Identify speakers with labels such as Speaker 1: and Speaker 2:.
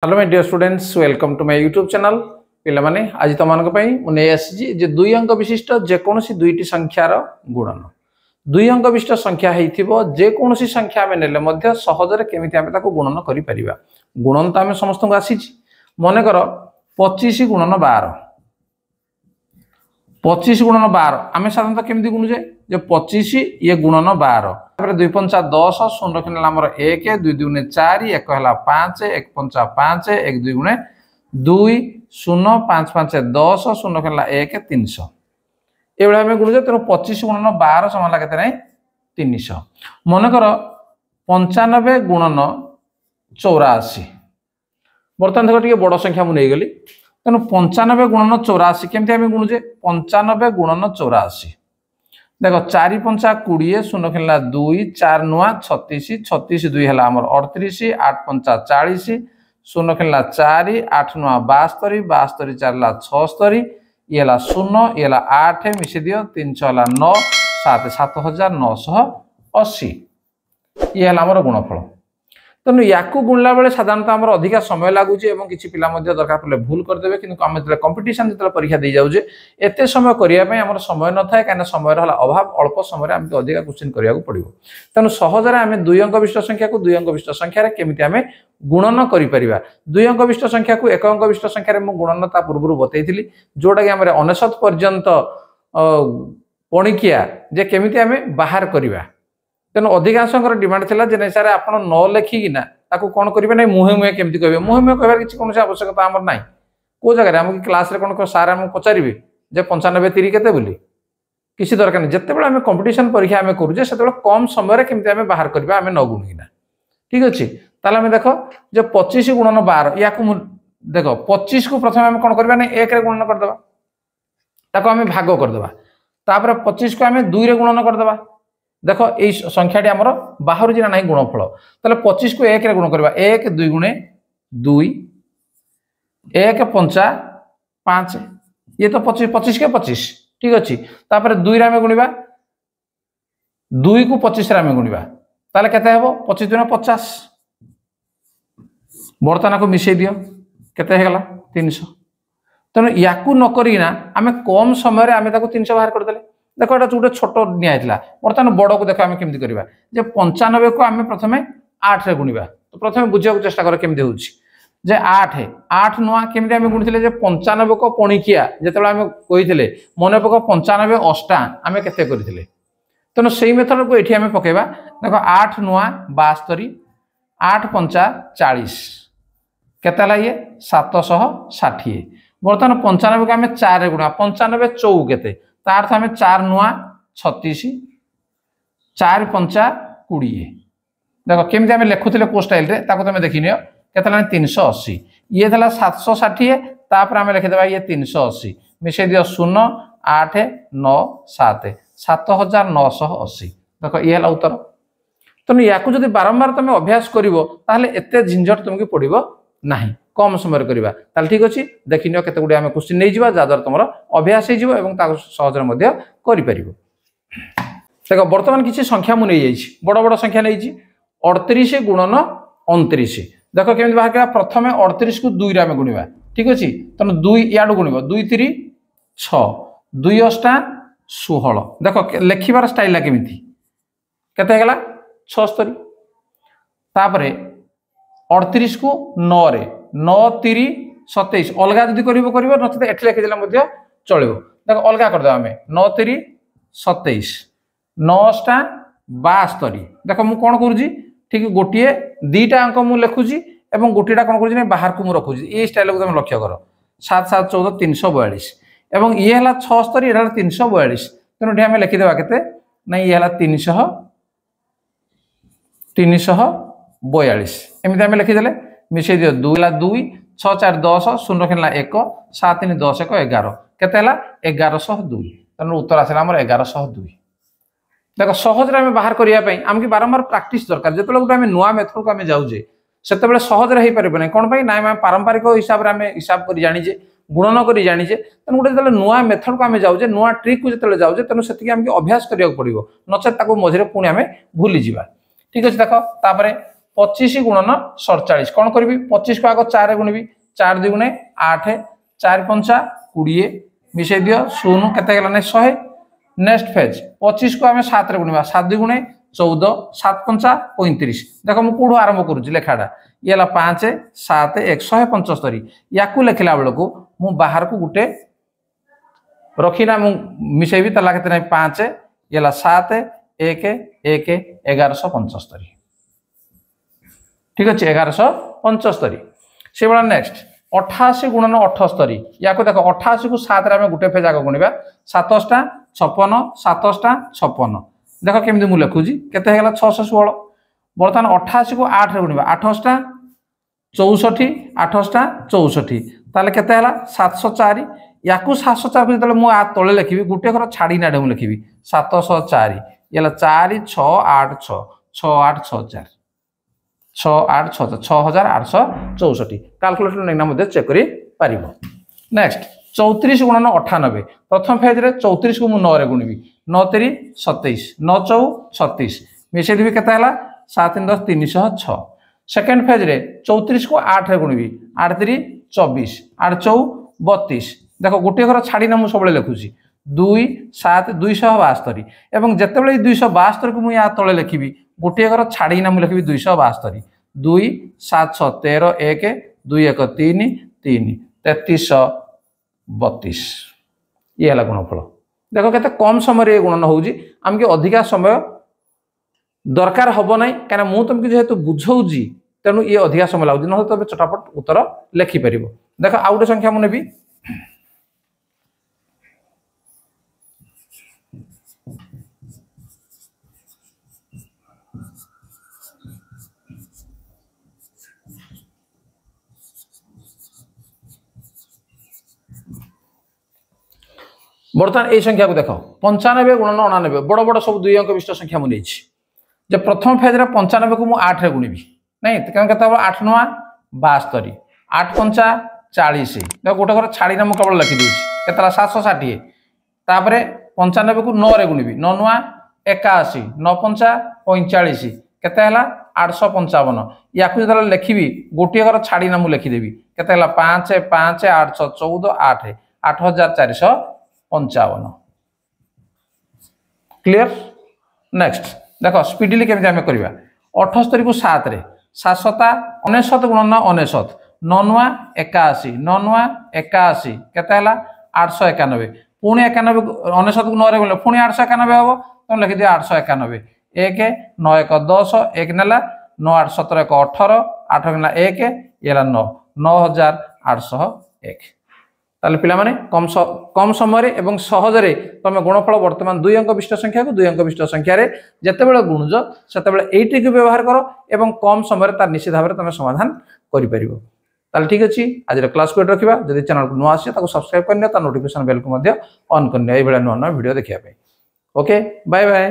Speaker 1: Hello my dear students, welcome to my YouTube channel. पिला माने आज तुम मुझे आसी जे दुई अंक विशिष्ट जेकोसी दुईटी संख्यार गुणन दुई अंक विशिष्ट संख्या जेकोसी संख्या आम ने सहजरे केमी आम गुणन कर गुणन तो आम समस्त को आसी मनकर 25 गुणन 12 25 गुणन 12 आम साधारणतः केमी गुणुचे जे 25 ये गुणन 12 दुई पंचा 10 शून्य रखने आमर 1 2 2 4 1 है 5 1 पंचा 5 1 2 गुणे 2 0 5 5 10 शून्य रखने 1 300 ये आम गुणुचे तेणु 25 गुणन 12 समान के 300 मनकर 95 गुणन 84 बर्तमान देखो बड़ संख्या मुझे गली तेणु 95 गुणन 84 केमती आम गुणुचे 95 गुणन 84 देख 4 पंचा 20 शून्य खेला 2 4 नुआ 36 36 2 है 38 8 पंचा 40 शून्य खेला 4 8 नुआ 72 72 4 76 ये 0 ये 8 मिसे दियो 300 9 7 7980 ये है गुणफल तेणु या गुणला बेले साधारणतः आम अधिका समय लगुच किसी पिला दरकार पड़े भूल करदे कि कंपिटिशन जो परीक्षा दे जाऊे एत समय करने आम समय न था कहीं समय अभाव अल्प समय आमको अधिका क्वेश्चन करने पड़ो तेणु सहजरे आम दुई अंक विशिष्ट संख्या को दुई अंक विशिष्ट संख्यार केमी आम गुणन कर दुई अंक विशिष्ट संख्या को एक अंक विशिष्ट संख्यार गुणन ता पूर्व बतई जोटा कि आम 99 पर्यंत पणिकिया जे केमी आम बाहर करवा तेणु अधिकांश डिमांड थी जे सर आप न लेखिकिना कौन करेंगे ना मुहे मुहे केमती कहे मुहे मुहे कह कौन आवश्यकता आमर ना कौ जगह आम क्लास कौन सार आम पचारे जे 95 30 केते बोली किसी दरकार नहीं जिते आम कंपिटिशन परीक्षा आम करूचे से कम समय केमती आम बाहर करवा आम न गुणिकिना ठीक अच्छे ताल देख जो 25 गुणन 12 या देख 25 को प्रथम आम कौन करवा ना 1 रे गुणन करदे आम भाग करदे 25 को आम 2 रे गुणन करदे देख ये संख्याटी आमर बाहर जी ना गुणफल ताले 25 को 1 रे गुण करवा 1 2 गुणे 2 1 पंचा 5 ये तो 25 25 के 25 ठीक अच्छे 2 रे आम गुणवा 2 को 25 रे आम गुणवा ताले केते हेबो 25 दुना 50 बर्तमान को मिसई दियो केते हेगला 300 तेणु या नकरिना आम कम समय आम 300 बाहर करदेले देख ये गोटे छोट निया बर्तमान बड़ को देख आम केमी करवा 95 को आम प्रथम 8 रे गुणवा तो प्रथम बुझा चेष्टा कर केमी हो 8 8 नुआ केमी आम गुणिले 95 को पणिकिया जो आम कही मन पक 95 अष्टा आम के तेणु से मेथड को ये आम पकेबा देख 8 नुआ 72 8 पंचा 40 केते ये 760 बर्तमान 95 को आम 4 रे गुणा 95 चौ केते तार आम 4 नुआ 36 4 पंचा 20 देख केमी आम लिखुले को स्टाइल तुम देखी नियो केते 380 ये 760 तापर आम लिखिदेवा ये 380 मिसे दियो 0 8 9 7 7980 देख ये उत्तर तेणु या बारंबार तुम अभ्यास कर झंझट तुमको पड़ो ना कम समय करवा ठीक अच्छे देखी नियो केते गुडे आम क्वेश्चन नहीं जा जहाद्वारा तुम अभ्यास हो सहजरे कर देख बर्तमान किसी संख्या मुझे बड़ बड़ संख्या नहीं 38 गुणन 29 देख केमी बाहर कर प्रथम 38 को 2 रे आम गुणवा ठीक अच्छे तेना 2 याडू गुणव 2 3 6 2 8 16 देख लिखार स्टाइल केमी केते 76 तापर 38 को 9 रे 9 3 27 अलग जदि कर लिखिदे चलो देख अलग करदे आम 9 3 27 9 72 देख मुझे कौन करुँगी ठीक गोटे 2टा अंक मुझे लिखुची और गोटेटा कौन कर बाहर को मुझे रखुची ये स्टाइल को तुम लक्ष्य कर 7 7 14 342 और ये है 76 ये 342 तेणु ये आम लिखिदेवा के ये है 342 एमती आम लिखिदे मिसे दियो 2 2 6 4 10 शून्य खेला 1 7 3 10 1 11 केते 1102 तेणु उत्तर आसला 1102 देख सहजरे आम बाहर करने आमको बारंबार प्रैक्टिस दरकार जो गोटे आम नुआ मेथड को आम जाऊे से सहजरे हो पारे ना कौन ना आम पारंपरिक हिसाब से आम हिसाब कर जाचे गुणन कर जाचे तेणु गोटे जो नुआ मेथड को आम जाऊे नुआ ट्रिक को जो जाऊे तेणु से आमको अभ्यास कराया पड़ो नचेत मझे पुणी आम भूली जा ठीक अच्छे देख 25 गुणन 47 कौन करी 25 को आग 4 गुणिबी 4 2 गुणे 8 4 5 20 मिसई दियो शून्य केते गला 100 नेक्स्ट फेज 25 को आम 7 गुणिबा 7 2 गुणे 14 7 5 35 देखो मु कोडू आरंभ करूची लेखाटा ये 5 7 175 याकू लेखिला बेल को मु बाहर को गुटे रखीना मु मिसेबी तला केते नै 5 ये 7 1 1 1175 ठीक अच्छे 1175 से बड़ा नेक्स्ट 88 गुणन 78 या को देखो 88 को 7 रे गुटे फेज आग गुणिबा 7 56 7 56 देखो केमती मु लिखुजी केते हेला 616 बर्तमान 88 को 8 रे गुणिबा 8 64 8 64 ताले केते हेला 704 याकू 704 को जतले मु आ तळे लिखिबी गुटे घर छाडी नाडे मु लिखिबी 704 येला 4 6 8 6 6 8 6 4 6 8 6 6864 कैलकुलेटर नैना मध्ये चेक करि पारिबो नेक्स्ट 34 गुणन 98 प्रथम फेज रे 34 को मु 9 रे गुणिबी 9 3 27 9 4 36 मिसे दिबी केता हला 7 10 306 सेकंड फेज रे 34 को 8 रे गुणिबी 8 3 24 8 4 32 देखो गोटे घर छाड़ी ना मु सबले लिखुची 2 7 272 एवं जेतेबेले 272 को मु या तळे लिखिबी गोटे घर छाड़ी ना मु लिखिबी 272 2 7 6 13 1 2 1 3 3 33 32 ये हला गुणफल देखो केते कम समय रे गुणन होउजी हमके अधिका समय दरकार हबो नै काना मु तुमके जेहेतु बुझौजी तेनु ये अधिका समय लागुजी न तबे चटापट उत्तर लिखि परिबो देखो आ गुटे संख्या मु नेबी बर्तमान ये संख्या को देख 95 गुणन 99 बड़ बड़ सब दुई अंक विशिष्ट संख्या मुझे जब प्रथम फेज रे 95 को मुझे 8 रे गुणिबी नहीं तो 8 9 72 8 5 40 देख गोटे घर छाड़ी ना मुझे केवल लिखी दूसरी के 760 तापर 95 को 9 रे गुणिबी 9 9 81 9 5 45 केते 855 या जो लिखी गोटे घर छाड़ी ना मुझे लिखिदेवी के 5 5 8 6 14 8 8455 क्लियर नेक्स्ट देखो स्पीडली केमती आम करवा 78 को 7 रे 7 7 गुणन 99 9 9 81 9 9 81 केते 891 पुणी 91 99 को 9 रे बोले पुणी 891 हम तुम लिखि दियो 891 1 9 1 10 1 नेला 9 8 17 1 18 8 नेला 1 ये 9 9801 ताले पिला माने कम समय रे एवं सहजरे तमे गुणफल वर्तमान दुई अंक विशिष्ट संख्या को दुई अंक विशिष्ट संख्या रे जेतेबेले गुणुज सेतेबेले एटी को व्यवहार करो एवं कम समय रे तार निश्चित भाव रे तमे समाधान करि परिबो ताले ठीक अछि आज रे क्लास को रखिबा जदि चैनल को नुआ आसी ताको सब्सक्राइब करनिया ता नोटिफिकेशन बेल को मध्ये ऑन करनिया ए बेला नुआ वीडियो देखिया पे ओके बाय बाय।